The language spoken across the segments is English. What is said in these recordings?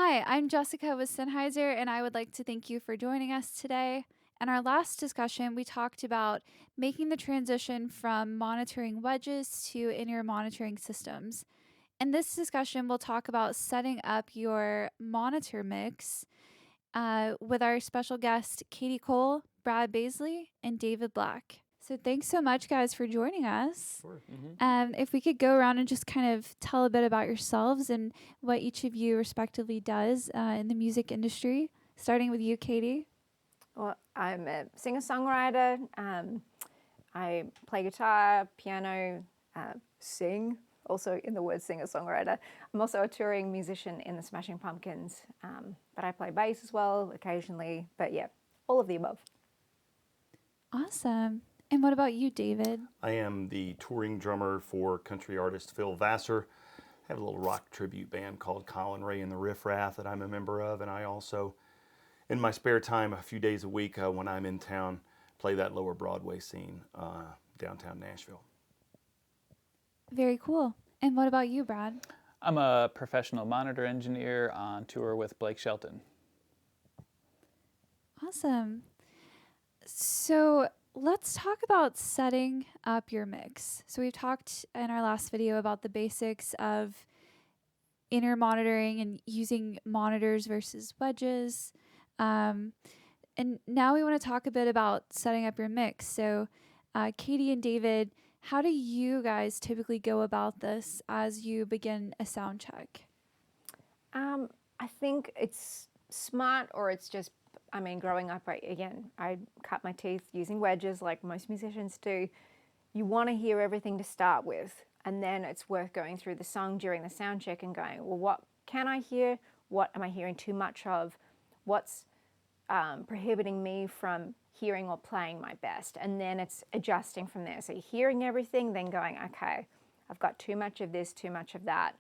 Hi, I'm Jessica with Sennheiser, and I would like to thank you for joining us today. In our last discussion, we talked about making the transition from monitoring wedges to in-ear monitoring systems. In this discussion, we'll talk about setting up your monitor mix with our special guest, Katie Cole, Brad Baisley, and David Black. So thanks so much, guys, for joining us. Sure. If we could go around and just kind of tell a bit about yourselves and what each of you respectively does in the music industry, starting with you, Katie. Well, I'm a singer-songwriter. I play guitar, piano, sing, also in the word singer-songwriter. I'm also a touring musician in the Smashing Pumpkins, but I play bass as well occasionally. But yeah, all of the above. Awesome. And what about you, David? I am the touring drummer for country artist Phil Vassar. I have a little rock tribute band called Colin Ray and the Riff Raff that I'm a member of, and I also, in my spare time, a few days a week when I'm in town, play that lower Broadway scene, downtown Nashville. Very cool. And what about you, Brad? I'm a professional monitor engineer on tour with Blake Shelton. Awesome. So let's talk about setting up your mix. So we've talked in our last video about the basics of in-ear monitoring and using monitors versus wedges. And now we want to talk a bit about setting up your mix. So Katie and David, how do you guys typically go about this as you begin a sound check? I think it's smart, or it's just, growing up, I cut my teeth using wedges like most musicians do. You want to hear everything to start with, and then it's worth going through the song during the sound check and going, well, what can I hear? What am I hearing too much of? What's prohibiting me from hearing or playing my best? And then it's adjusting from there. So you're hearing everything, then going, okay, I've got too much of this, too much of that.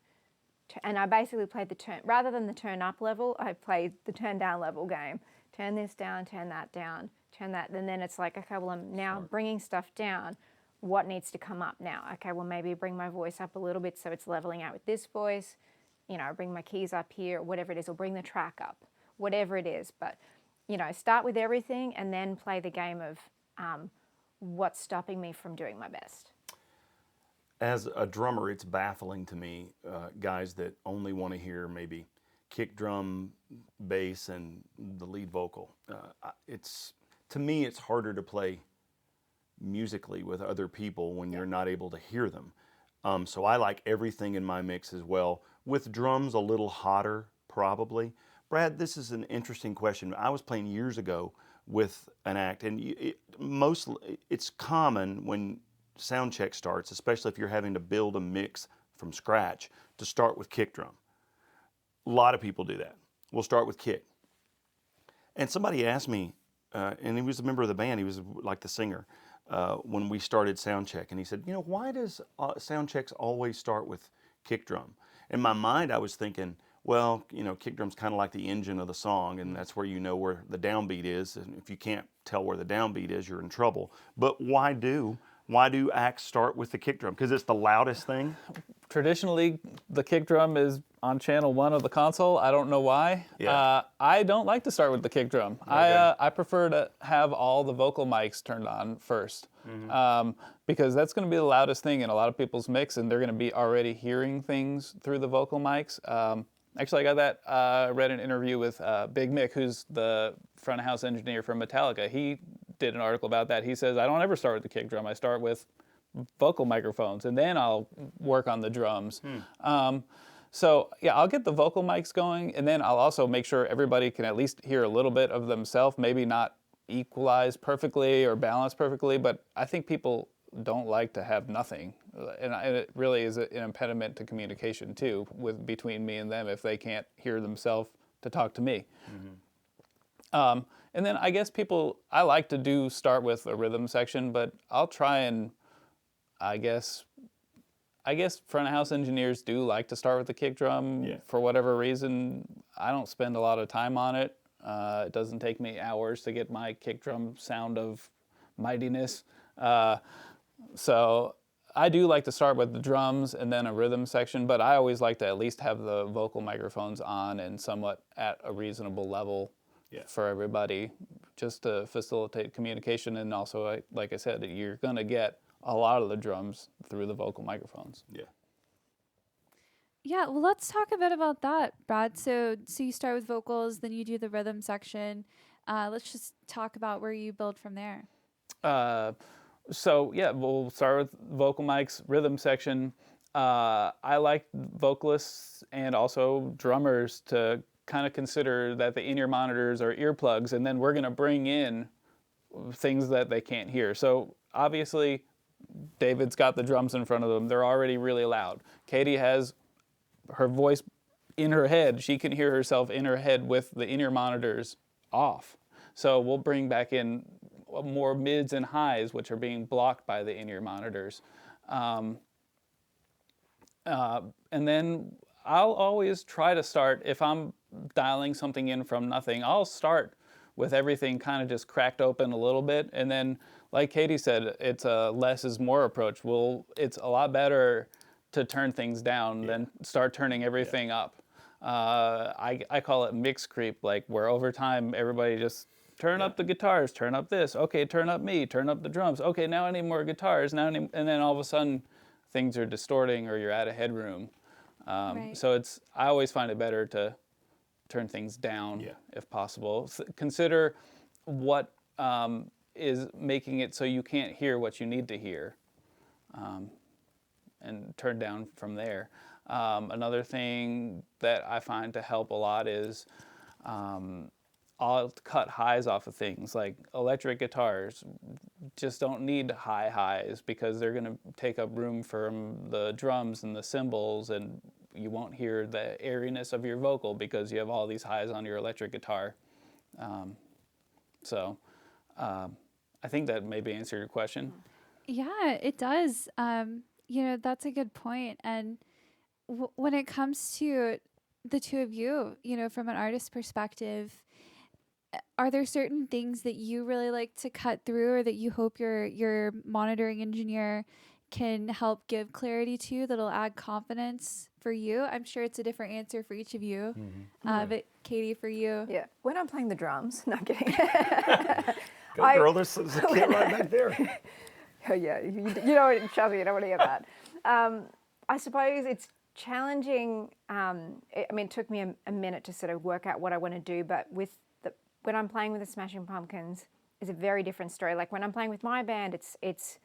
And I basically played the turn, rather than the turn up level, I played the turn down level game. Turn this down, turn that down, turn that, and then it's like, okay, well, I'm now bringing stuff down. What needs to come up now? Okay, well, maybe bring my voice up a little bit so it's leveling out with this voice. Bring my keys up here, whatever it is, or bring the track up, whatever it is. But, start with everything and then play the game of what's stopping me from doing my best. As a drummer, it's baffling to me, guys that only want to hear maybe kick drum, bass, and the lead vocal. To me, it's harder to play musically with other people when you're not able to hear them. So I like everything in my mix as well. With drums, a little hotter, probably. Brad, this is an interesting question. I was playing years ago with an act, and it's common when sound check starts, especially if you're having to build a mix from scratch, to start with kick drum. A lot of people do that. We'll start with kick. And somebody asked me, and he was a member of the band, he was like the singer, when we started Soundcheck, and he said, why does Soundchecks always start with kick drum? In my mind, I was thinking, well, kick drum's kind of like the engine of the song, and that's where you know where the downbeat is, and if you can't tell where the downbeat is, you're in trouble. But why do acts start with the kick drum? Because it's the loudest thing? Traditionally, the kick drum is on channel 1 of the console. I don't know why. Yeah. I don't like to start with the kick drum. Okay. I prefer to have all the vocal mics turned on first, because that's going to be the loudest thing in a lot of people's mix, and they're going to be already hearing things through the vocal mics. Actually, I got that. I read an interview with Big Mick, who's the front of house engineer for Metallica. He did an article about that. He says, I don't ever start with the kick drum. I start with vocal microphones, and then I'll work on the drums. So yeah, I'll get the vocal mics going, and then I'll also make sure everybody can at least hear a little bit of themselves, maybe not equalize perfectly or balance perfectly, but I think people don't like to have nothing. And it really is an impediment to communication too, between me and them, if they can't hear themselves to talk to me. And then I guess I like to start with a rhythm section, but I'll try and, I guess front of house engineers do like to start with the kick drum for whatever reason. I don't spend a lot of time on it. It doesn't take me hours to get my kick drum sound of mightiness. So I do like to start with the drums and then a rhythm section, but I always like to at least have the vocal microphones on and somewhat at a reasonable level for everybody, just to facilitate communication. And also, like I said, you're going to get a lot of the drums through the vocal microphones. Yeah. Yeah, well, let's talk a bit about that, Brad. So you start with vocals, then you do the rhythm section. Let's just talk about where you build from there. So yeah, we'll start with vocal mics, rhythm section. I like vocalists and also drummers to kind of consider that the in-ear monitors are earplugs, and then we're going to bring in things that they can't hear. So obviously, David's got the drums in front of them. They're already really loud. Katie has her voice in her head. She can hear herself in her head with the in-ear monitors off. So we'll bring back in more mids and highs, which are being blocked by the in-ear monitors. And then I'll always try to start, if I'm dialing something in from nothing, I'll start with everything kind of just cracked open a little bit. And then, like Katie said, it's a less is more approach. It's a lot better to turn things down than start turning everything up. I call it mix creep, like where over time everybody just turn up the guitars, turn up this, okay, turn up me, turn up the drums, okay, now I need more guitars, and then all of a sudden things are distorting or you're out of headroom. So I always find it better to turn things down if possible. Consider what is making it so you can't hear what you need to hear, and turn down from there. Another thing that I find to help a lot is I'll cut highs off of things. Like electric guitars just don't need high highs because they're going to take up room from the drums and the cymbals, and you won't hear the airiness of your vocal because you have all these highs on your electric guitar. I think that maybe answered your question. Yeah, it does. That's a good point. And when it comes to the two of you, from an artist perspective, are there certain things that you really like to cut through, or that you hope your monitoring engineer can help give clarity to, that'll add confidence for you? I'm sure it's a different answer for each of you. But Katie, for you. Yeah, when I'm playing the drums, no, I'm kidding. Go girl, there's a kid right back there. Oh yeah, you don't, Chelsea, you don't want to hear that. I suppose it's challenging. It took me a minute to sort of work out what I want to do, but when I'm playing with the Smashing Pumpkins, it's a very different story. Like when I'm playing with my band, it's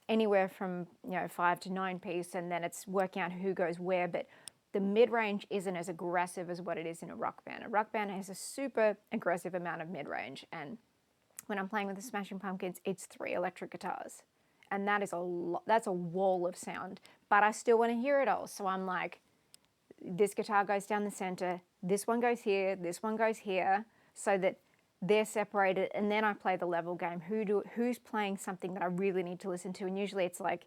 anywhere from 5 to 9 piece, and then it's working out who goes where. But the mid-range isn't as aggressive as what it is in a rock band. A rock band has a super aggressive amount of mid-range, and when I'm playing with the Smashing Pumpkins, it's 3 electric guitars, and that is that's a wall of sound. But I still want to hear it all, so I'm like, this guitar goes down the center, this one goes here, this one goes here, so that they're separated, and then I play the level game. Who's playing something that I really need to listen to? And usually it's like,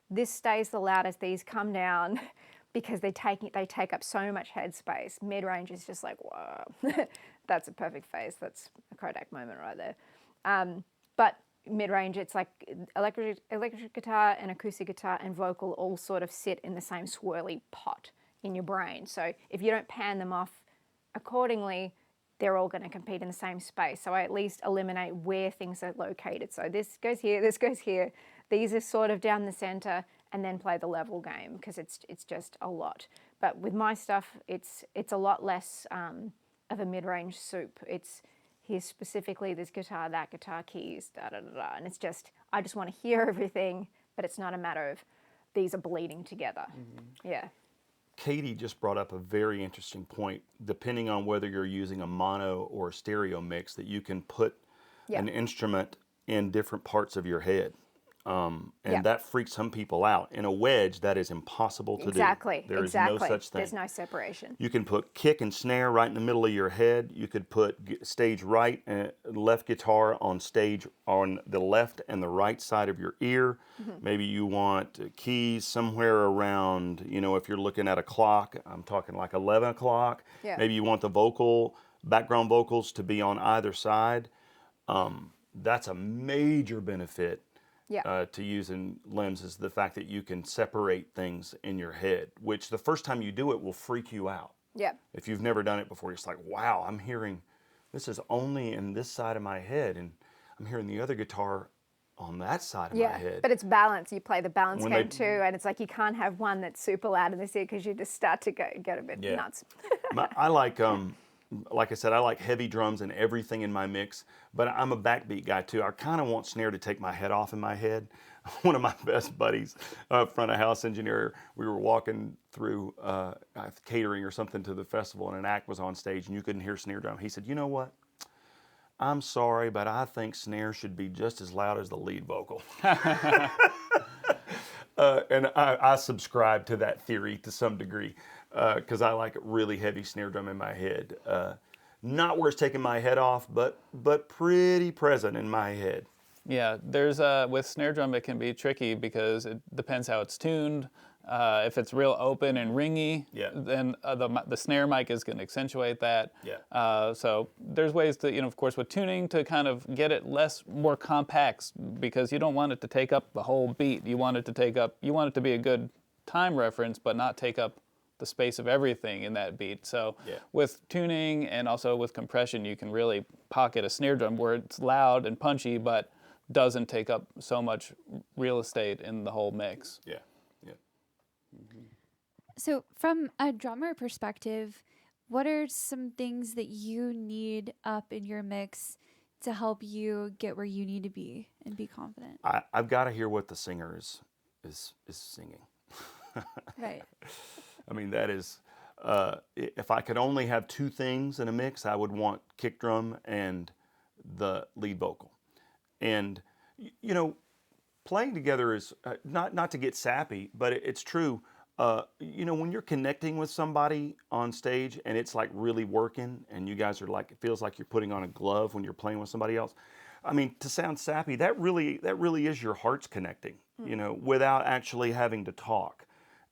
this stays the loudest, these come down, because they take up so much headspace. Mid-range is just like, whoa, that's a perfect phase. That's a Kodak moment right there. But mid-range, it's like electric guitar and acoustic guitar and vocal all sort of sit in the same swirly pot in your brain. So if you don't pan them off accordingly, they're all going to compete in the same space. So I at least eliminate where things are located. So this goes here, this goes here. These are sort of down the center, and then play the level game, because it's just a lot. But with my stuff, it's a lot less of a mid-range soup. It's here's specifically this guitar, that guitar, keys, da da da da, and it's just I just want to hear everything, but it's not a matter of these are bleeding together. Yeah. Katie just brought up a very interesting point. Depending on whether you're using a mono or a stereo mix, that you can put an instrument in different parts of your head. And that freaks some people out. In a wedge, that is impossible to do. There is no such thing. There's no separation. You can put kick and snare right in the middle of your head. You could put stage right and left guitar on stage on the left and the right side of your ear. Maybe you want keys somewhere around, if you're looking at a clock, I'm talking like 11 o'clock. Maybe you want the background vocals to be on either side. That's a major benefit to use in limbs is the fact that you can separate things in your head, which the first time you do it will freak you out. Yeah. If you've never done it before, it's like, wow, I'm hearing, this is only in this side of my head, and I'm hearing the other guitar on that side of my head. But it's balance. You play the balance When game they- too, and it's like you can't have one that's super loud in this ear because you just start to get a bit nuts. I like I said, I like heavy drums and everything in my mix, but I'm a backbeat guy too. I kind of want snare to take my head off in my head. One of my best buddies, front of house engineer, we were walking through catering or something to the festival, and an act was on stage, and you couldn't hear snare drum. He said, "You know what? I'm sorry, but I think snare should be just as loud as the lead vocal." And I subscribe to that theory to some degree because I like a really heavy snare drum in my head. Not where it's taking my head off, but pretty present in my head. Yeah, there's with snare drum it can be tricky because it depends how it's tuned. If it's real open and ringy, then the snare mic is going to accentuate that. So there's ways to, of course, with tuning to kind of get it more compact because you don't want it to take up the whole beat. You want it to be a good time reference, but not take up the space of everything in that beat. So with tuning and also with compression, you can really pocket a snare drum where it's loud and punchy, but doesn't take up so much real estate in the whole mix. So from a drummer perspective, what are some things that you need up in your mix to help you get where you need to be and be confident? I've got to hear what the singer is singing. Right. I mean, that is, if I could only have two things in a mix, I would want kick drum and the lead vocal. And, playing together is not to get sappy, but it's true. When you're connecting with somebody on stage and it's like really working and you guys are like, it feels like you're putting on a glove when you're playing with somebody else. I mean, to sound sappy, that really is your hearts connecting, without actually having to talk.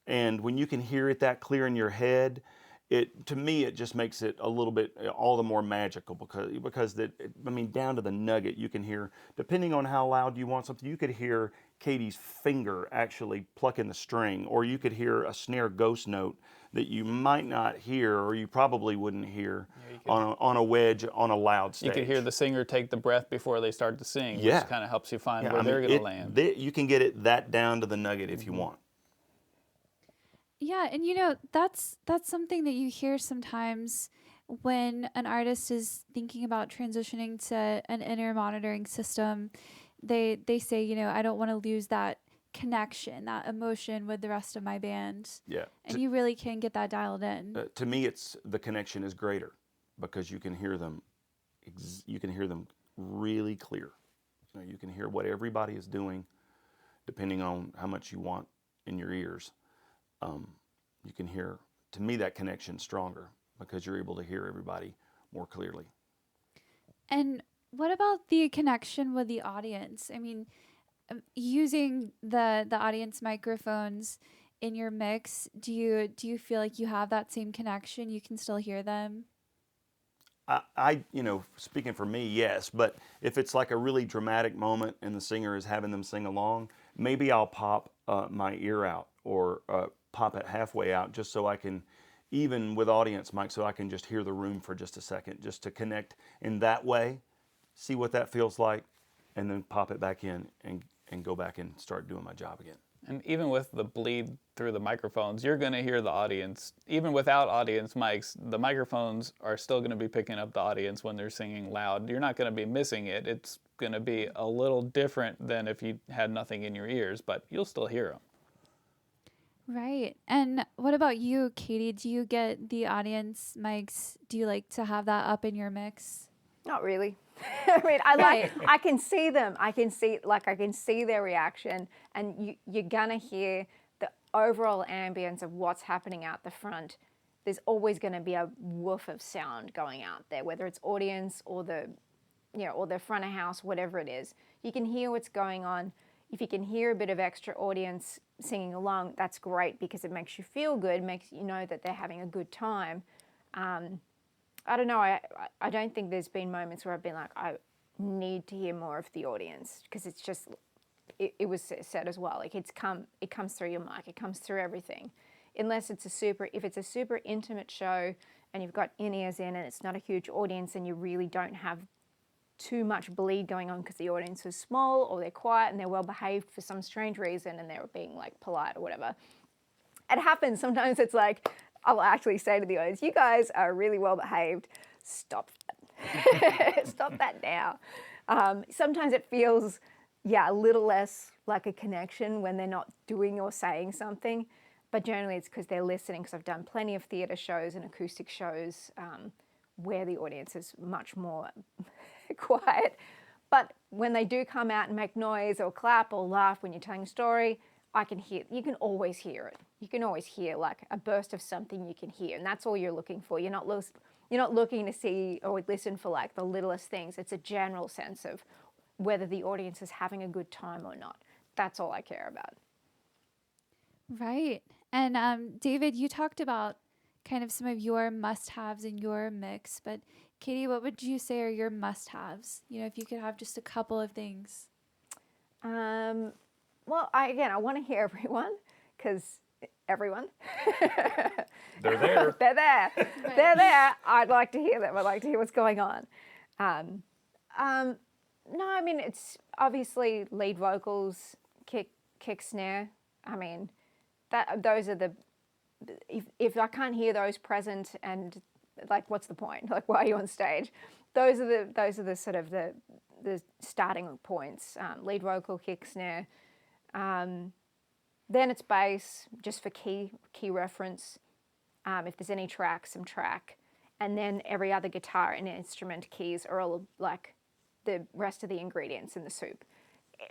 And when you can hear it that clear in your head, to me, it just makes it a little bit all the more magical because down to the nugget, you can hear, depending on how loud you want something, you could hear Katie's finger actually plucking the string, or you could hear a snare ghost note that you might not hear, or you probably wouldn't hear on a wedge on a loud stage. You could hear the singer take the breath before they start to sing, which kind of helps you find where they're going to land. You can get it that down to the nugget if you want. Yeah, and that's something that you hear sometimes when an artist is thinking about transitioning to an inner monitoring system. They say, I don't want to lose that connection, that emotion with the rest of my band. Yeah. And you really can get that dialed in. To me, it's the connection is greater because you can hear them. You can hear them really clear. You can hear what everybody is doing, depending on how much you want in your ears. You can hear. To me, that connection's stronger because you're able to hear everybody more clearly. And what about the connection with the audience? I mean, using the audience microphones in your mix, do you feel like you have that same connection? You can still hear them? I speaking for me, yes. But if it's like a really dramatic moment and the singer is having them sing along, maybe I'll pop my ear out or pop it halfway out just so I can, even with audience mic, so I can just hear the room for just a second, just to connect in that way, see what that feels like, and then pop it back in and go back and start doing my job again. And even with the bleed through the microphones, you're going to hear the audience. Even without audience mics, the microphones are still going to be picking up the audience when they're singing loud. You're not going to be missing it. It's going to be a little different than if you had nothing in your ears, but you'll still hear them. Right. And what about you, Katie? Do you get the audience mics? Do you like to have that up in your mix? Not really. I mean, I can see them. I can see their reaction, and you're gonna hear the overall ambience of what's happening out the front. There's always going to be a woof of sound going out there, whether it's audience or or the front of house, whatever it is. You can hear what's going on. If you can hear a bit of extra audience singing along, that's great because it makes you feel good, makes you know that they're having a good time. I don't know, I don't think there's been moments where I've been like, I need to hear more of the audience because it's just it was said as well. Like it comes through your mic, it comes through everything. Unless if it's a super intimate show and you've got in-ears in and it's not a huge audience and you really don't have too much bleed going on because the audience is small or they're quiet and they're well behaved for some strange reason and they're being like polite or whatever. It happens. Sometimes it's like, I'll actually say to the audience, you guys are really well behaved. Stop that. Stop that now. Sometimes it feels, a little less like a connection when they're not doing or saying something. But generally it's because they're listening, because I've done plenty of theatre shows and acoustic shows where the audience is much more quiet. But when they do come out and make noise or clap or laugh when you're telling a story, you can always hear it. You can always hear like a burst of something you can hear, and that's all you're looking for. You're not looking to see or listen for like the littlest things. It's a general sense of whether the audience is having a good time or not. That's all I care about. Right. And David, you talked about kind of some of your must-haves in your mix, but Katie, what would you say are your must-haves? You know, if you could have just a couple of things. Well, I want to hear everyone, because everyone. They're there. They're there. Right. They're there. I'd like to hear them. I'd like to hear what's going on. No, I mean, it's obviously lead vocals, kick, snare. I mean, those are the, if I can't hear those present, and like, what's the point? Like, why are you on stage? Those are the sort of the starting points. Lead vocal, kick, snare. Then it's bass, just for key reference. If there's any track, some track. And then every other guitar and instrument keys are all like the rest of the ingredients in the soup.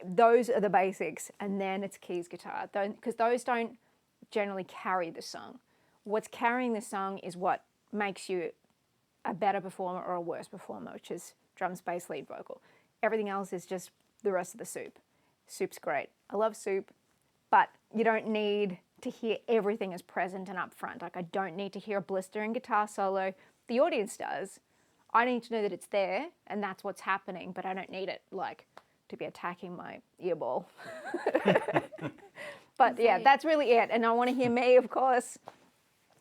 Those are the basics, and then it's keys, guitar. Because those don't generally carry the song. What's carrying the song is what makes you a better performer or a worse performer, which is drums, bass, lead vocal. Everything else is just the rest of the soup. Soup's great. I love soup, but you don't need to hear everything as present and up front. Like, I don't need to hear a blistering guitar solo. The audience does. I need to know that it's there and that's what's happening, but I don't need it like to be attacking my earball. But yeah, that's really it. And I want to hear me, of course.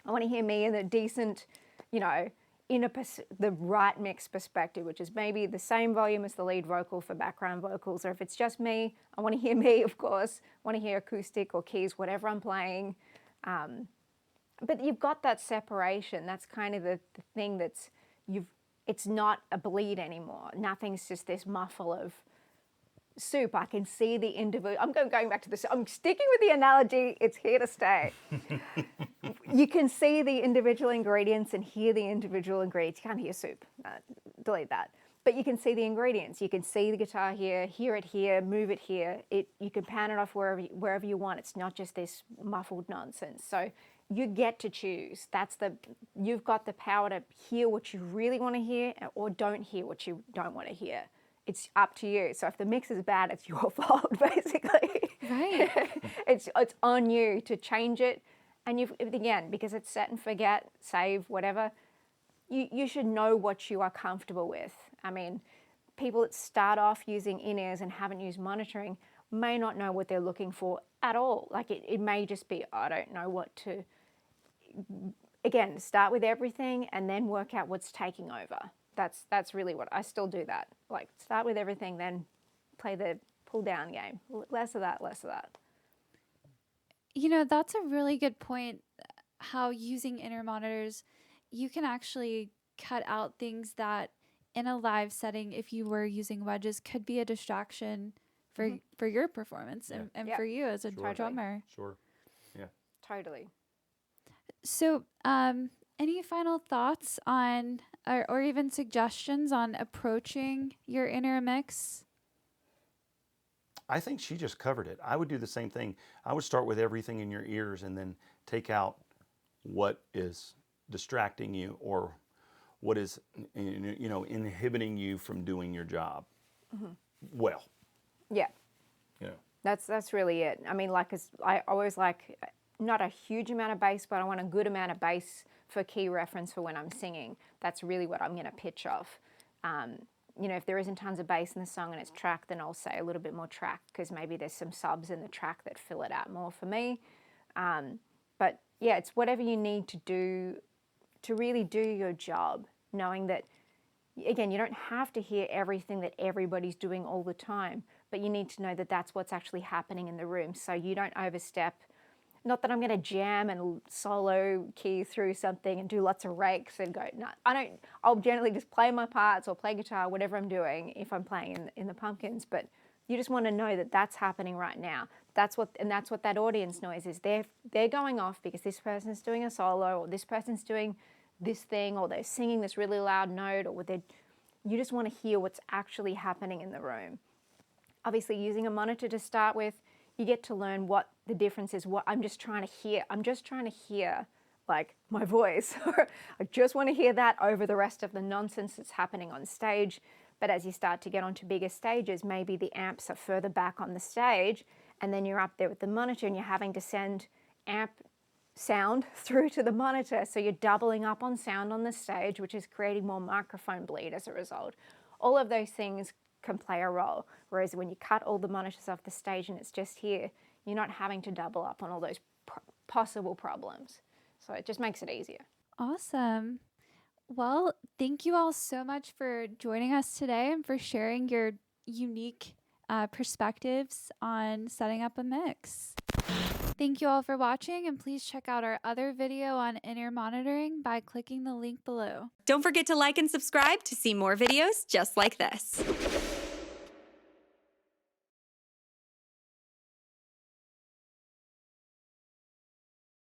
I want to hear me in a decent, the right mix perspective, which is maybe the same volume as the lead vocal for background vocals. Or if it's just me, I want to hear me, of course. I want to hear acoustic or keys, whatever I'm playing. But you've got that separation. That's kind of the thing it's not a bleed anymore. Nothing's just this muffle of soup. I can see the individual. I'm going back to this. I'm sticking with the analogy. It's here to stay. You can see the individual ingredients and hear the individual ingredients. You can't hear soup. Delete that. But you can see the ingredients. You can see the guitar here, hear it here, move it here. You can pan it off wherever you want. It's not just this muffled nonsense. So you get to choose. You've got the power to hear what you really want to hear or don't hear what you don't want to hear. It's up to you. So if the mix is bad, it's your fault, basically. Right. It's on you to change it. And again, because it's set and forget, save, whatever, you should know what you are comfortable with. I mean, people that start off using in-ears and haven't used monitoring may not know what they're looking for at all. Like it may just be, I don't know what to... Again, start with everything and then work out what's taking over. That's really what I still do that. Like, start with everything, then play the pull down game. Less of that. You know, that's a really good point, how using inner monitors, you can actually cut out things that in a live setting, if you were using wedges, could be a distraction for your performance and for you as a drummer. Sure. Yeah. Totally. So, any final thoughts on, or even suggestions on approaching your inner mix? I think she just covered it. I would do the same thing. I would start with everything in your ears and then take out what is distracting you or what is, inhibiting you from doing your job well. Yeah. Yeah. That's really it. I mean, I always like not a huge amount of bass, but I want a good amount of bass for key reference for when I'm singing. That's really what I'm going to pitch off. you know, if there isn't tons of bass in the song and it's track, then I'll say a little bit more track because maybe there's some subs in the track that fill it out more for me. But yeah, it's whatever you need to do to really do your job, knowing that, again, you don't have to hear everything that everybody's doing all the time, but you need to know that that's what's actually happening in the room so you don't overstep. Not that I'm going to jam and solo key through something and do lots of rakes and go, no, I don't. I'll generally just play my parts or play guitar, whatever I'm doing if I'm playing in the Pumpkins. But you just want to know that that's happening right now. That's what that audience noise is. They're going off because this person's doing a solo or this person's doing this thing or they're singing this really loud note or you just want to hear what's actually happening in the room. Obviously, using a monitor to start with, you get to learn what the difference is. What I'm just trying to hear like my voice. I just want to hear that over the rest of the nonsense that's happening on stage. But as you start to get onto bigger stages, maybe the amps are further back on the stage and then you're up there with the monitor and you're having to send amp sound through to the monitor. So you're doubling up on sound on the stage, which is creating more microphone bleed as a result. All of those things can play a role. Whereas when you cut all the monitors off the stage and it's just here, you're not having to double up on all those possible problems. So it just makes it easier. Awesome. Well, thank you all so much for joining us today and for sharing your unique perspectives on setting up a mix. Thank you all for watching, and please check out our other video on in-ear monitoring by clicking the link below. Don't forget to like and subscribe to see more videos just like this.